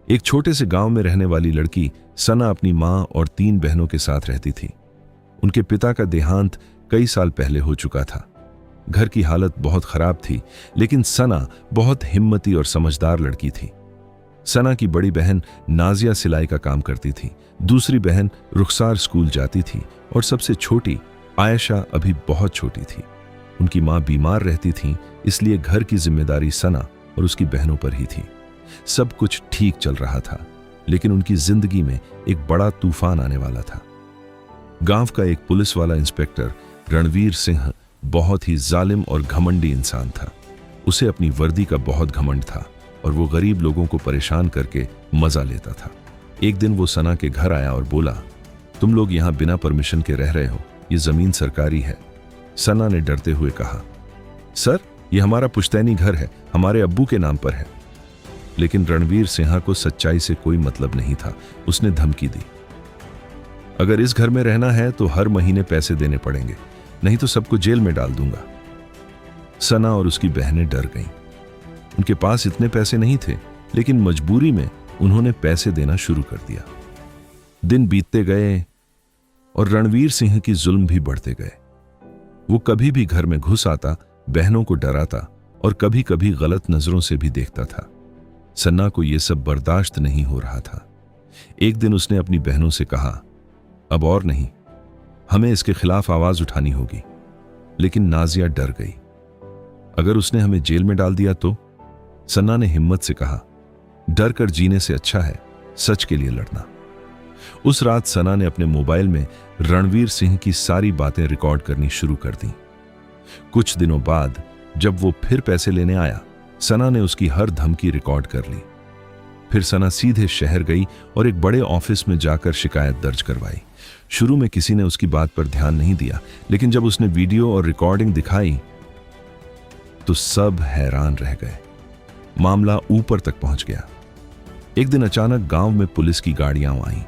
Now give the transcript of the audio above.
एक छोटे से गांव में रहने वाली लड़की सना अपनी मां और 3 बहनों के साथ रहती थी। उनके पिता का देहांत कई साल पहले हो चुका था। घर की हालत बहुत खराब थी, लेकिन सना बहुत हिम्मती और समझदार लड़की थी। सना की बड़ी बहन नाजिया सिलाई का काम करती थी, दूसरी बहन रुखसार स्कूल जाती थी और सबसे छोटी आयशा अभी बहुत छोटी थी। उनकी मां बीमार रहती थी, इसलिए घर की जिम्मेदारी सना और उसकी बहनों पर ही थी। सब कुछ ठीक चल रहा था, लेकिन उनकी जिंदगी में एक बड़ा तूफान आने वाला था। गांव का एक पुलिस वाला इंस्पेक्टर रणवीर सिंह बहुत ही जालिम और घमंडी इंसान था। उसे अपनी वर्दी का बहुत घमंड था और वो गरीब लोगों को परेशान करके मजा लेता था। एक दिन वो सना के घर आया और बोला, तुम लोग यहां बिना परमिशन के रह रहे हो, ये जमीन सरकारी है। सना ने डरते हुए कहा, सर ये हमारा पुश्तैनी घर है, हमारे अब्बू के नाम पर है। लेकिन रणवीर सिंह को सच्चाई से कोई मतलब नहीं था। उसने धमकी दी, अगर इस घर में रहना है तो हर महीने पैसे देने पड़ेंगे, नहीं तो सबको जेल में डाल दूंगा। सना और उसकी बहनें डर गईं। उनके पास इतने पैसे नहीं थे, लेकिन मजबूरी में उन्होंने पैसे देना शुरू कर दिया। दिन बीतते गए और रणवीर सिंह की जुल्म भी बढ़ते गए। वो कभी भी घर में घुस आता, बहनों को डराता और कभी कभी गलत नजरों से भी देखता था। सन्ना को यह सब बर्दाश्त नहीं हो रहा था। एक दिन उसने अपनी बहनों से कहा, अब और नहीं, हमें इसके खिलाफ आवाज उठानी होगी। लेकिन नाजिया डर गई, अगर उसने हमें जेल में डाल दिया तो? सन्ना ने हिम्मत से कहा, डर कर जीने से अच्छा है सच के लिए लड़ना। उस रात सना ने अपने मोबाइल में रणवीर सिंह की सारी बातें रिकॉर्ड करनी शुरू कर दी। कुछ दिनों बाद जब वो फिर पैसे लेने आया, सना ने उसकी हर धमकी रिकॉर्ड कर ली। फिर सना सीधे शहर गई और एक बड़े ऑफिस में जाकर शिकायत दर्ज करवाई। शुरू में किसी ने उसकी बात पर ध्यान नहीं दिया, लेकिन जब उसने वीडियो और रिकॉर्डिंग दिखाई तो सब हैरान रह गए। मामला ऊपर तक पहुंच गया। एक दिन अचानक गांव में पुलिस की गाड़ियां आईं।